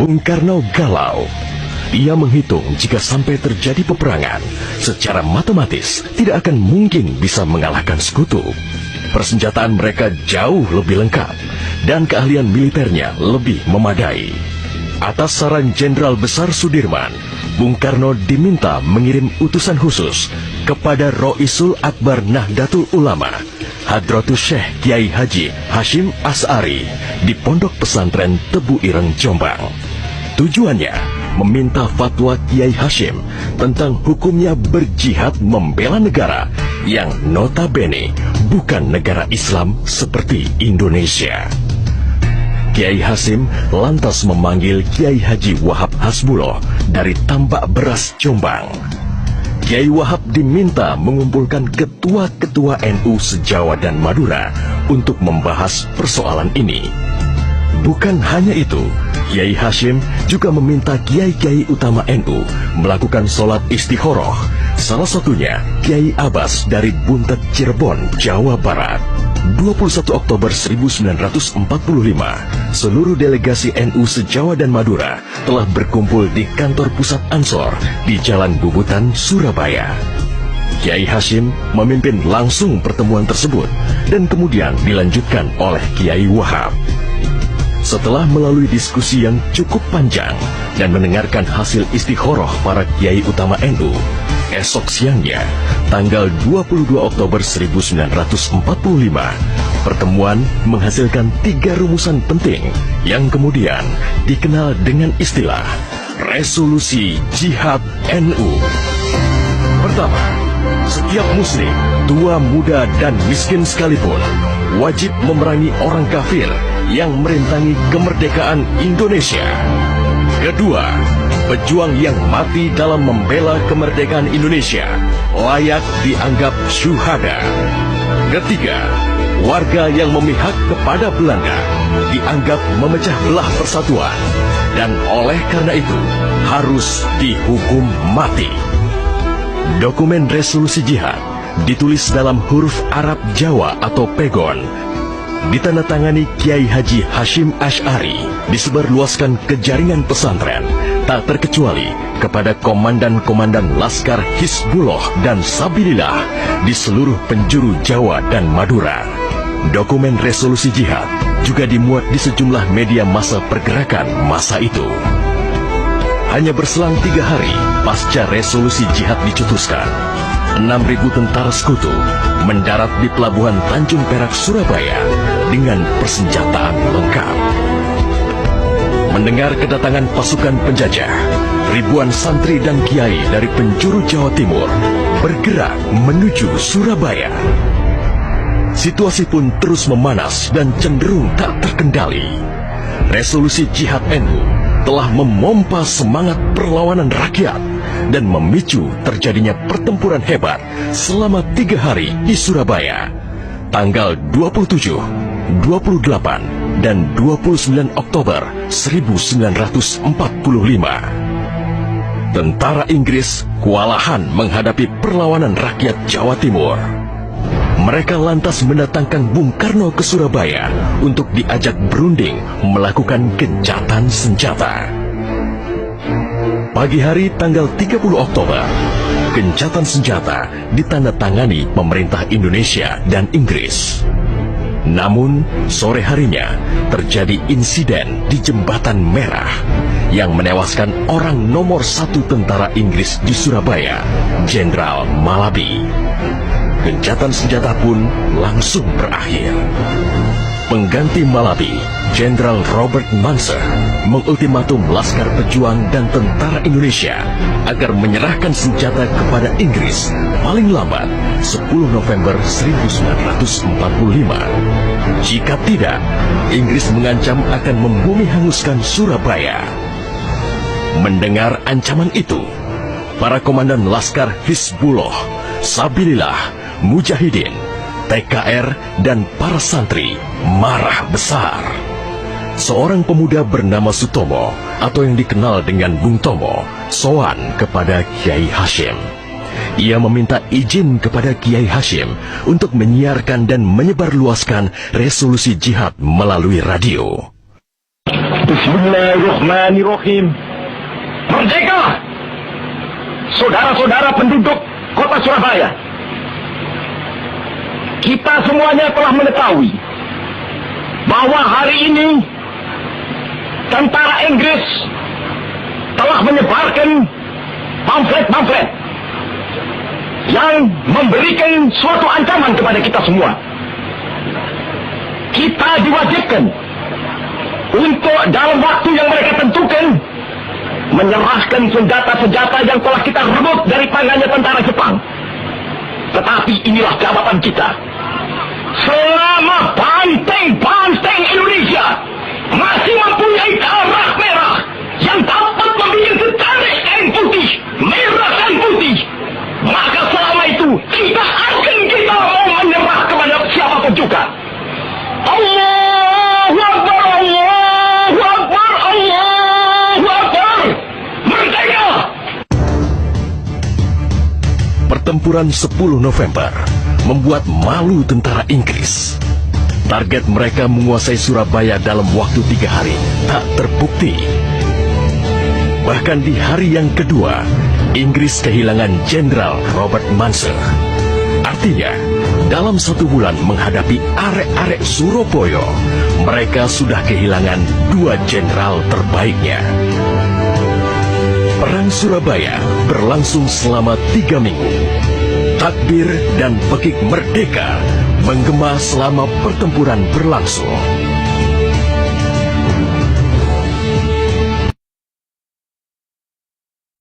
Bung Karno galau. Ia menghitung jika sampai terjadi peperangan, secara matematis tidak akan mungkin bisa mengalahkan sekutu. Persenjataan mereka jauh lebih lengkap, dan keahlian militernya lebih memadai. Atas saran Jenderal Besar Sudirman, Bung Karno diminta mengirim utusan khusus kepada Roisul Akbar Nahdlatul Ulama, Hadratus Syekh Kiai Haji Hashim Asy'ari di Pondok Pesantren Tebu Ireng, Jombang. Tujuannya meminta fatwa Kiai Hashim tentang hukumnya berjihad membela negara yang notabene bukan negara Islam seperti Indonesia. Kiai Hashim lantas memanggil Kiai Haji Wahab Hasbuloh dari Tambak Beras, Jombang. Kiai Wahab diminta mengumpulkan ketua-ketua NU se-Jawa dan Madura untuk membahas persoalan ini. Bukan hanya itu, Kiai Hashim juga meminta kiai-kiai utama NU melakukan sholat istikharah, salah satunya Kiai Abbas dari Buntet, Cirebon, Jawa Barat. 21 Oktober 1945, seluruh delegasi NU se-Jawa dan Madura telah berkumpul di kantor pusat Ansor di Jalan Bubutan, Surabaya. Kiai Hashim memimpin langsung pertemuan tersebut dan kemudian dilanjutkan oleh Kiai Wahab. Setelah melalui diskusi yang cukup panjang dan mendengarkan hasil istikharah para kiai utama NU, esok siangnya, tanggal 22 Oktober 1945, pertemuan menghasilkan 3 rumusan penting yang kemudian dikenal dengan istilah Resolusi Jihad NU. Pertama, setiap muslim, tua, muda, dan miskin sekalipun, wajib memerangi orang kafir yang merintangi kemerdekaan Indonesia. Kedua, pejuang yang mati dalam membela kemerdekaan Indonesia layak dianggap syuhada. Ketiga, warga yang memihak kepada Belanda dianggap memecah belah persatuan dan oleh karena itu harus dihukum mati. Dokumen resolusi jihad ditulis dalam huruf Arab Jawa atau pegon, ditandatangani Kiai Haji Hashim Asy'ari, disebarluaskan ke jaringan pesantren, tak terkecuali kepada komandan-komandan Laskar Hizbullah dan Sabilillah di seluruh penjuru Jawa dan Madura. Dokumen resolusi jihad juga dimuat di sejumlah media massa pergerakan masa itu. Hanya berselang 3 hari pasca resolusi jihad dicetuskan, 6.000 tentara sekutu mendarat di Pelabuhan Tanjung Perak, Surabaya dengan persenjataan lengkap. Mendengar kedatangan pasukan penjajah, ribuan santri dan kiai dari penjuru Jawa Timur bergerak menuju Surabaya. Situasi pun terus memanas dan cenderung tak terkendali. Resolusi Jihad NU telah memompa semangat perlawanan rakyat dan memicu terjadinya pertempuran hebat selama 3 hari di Surabaya, tanggal 27, 28, dan 29 Oktober 1945. Tentara Inggris kewalahan menghadapi perlawanan rakyat Jawa Timur. Mereka lantas mendatangkan Bung Karno ke Surabaya untuk diajak berunding melakukan gencatan senjata. Pagi hari tanggal 30 Oktober, gencatan senjata ditandatangani pemerintah Indonesia dan Inggris. Namun, sore harinya terjadi insiden di Jembatan Merah yang menewaskan orang nomor 1 tentara Inggris di Surabaya, Jenderal Malabi. Gencatan senjata pun langsung berakhir. Pengganti Malabi, Jenderal Robert Munser, mengultimatum Laskar Pejuang dan tentara Indonesia agar menyerahkan senjata kepada Inggris paling lambat 10 November 1945. Jika tidak, Inggris mengancam akan membumi hanguskan Surabaya. Mendengar ancaman itu, para komandan Laskar Hizbullah, Sabilillah, Mujahidin, TKR, dan para santri marah besar. Seorang pemuda bernama Sutomo atau yang dikenal dengan Bung Tomo sowan kepada Kiai Hashim. Ia meminta izin kepada Kiai Hashim untuk menyiarkan dan menyebarluaskan resolusi jihad melalui radio. Bismillahirrahmanirrahim. Merdeka! Saudara-saudara penduduk kota Surabaya, kita semuanya telah mengetahui bahwa hari ini tentara Inggris telah menyebarkan pamflet-pamflet yang memberikan suatu ancaman kepada kita semua. Kita diwajibkan untuk dalam waktu yang mereka tentukan menyerahkan senjata-senjata yang telah kita rebut dari tangannya tentara Jepang. Tetapi inilah jawaban kita. Selama banteng-banteng Indonesia masih mempunyai darah merah yang dapat membuat setarik kain putih, merah dan putih, maka selama itu tidak akan kita mau menyerah kepada siapapun juga. Allahu Akbar, Allahu Akbar, Allahu Akbar. Merdeka! Pertempuran 10 November membuat malu tentara Inggris. Target mereka menguasai Surabaya dalam waktu 3 hari tak terbukti. Bahkan di hari yang kedua, Inggris kehilangan Jenderal Robert Munser. Artinya, dalam 1 bulan menghadapi arek-arek Surabaya, mereka sudah kehilangan 2 jenderal terbaiknya. Perang Surabaya berlangsung selama 3 minggu. Takbir dan pekik merdeka menggema selama pertempuran berlangsung.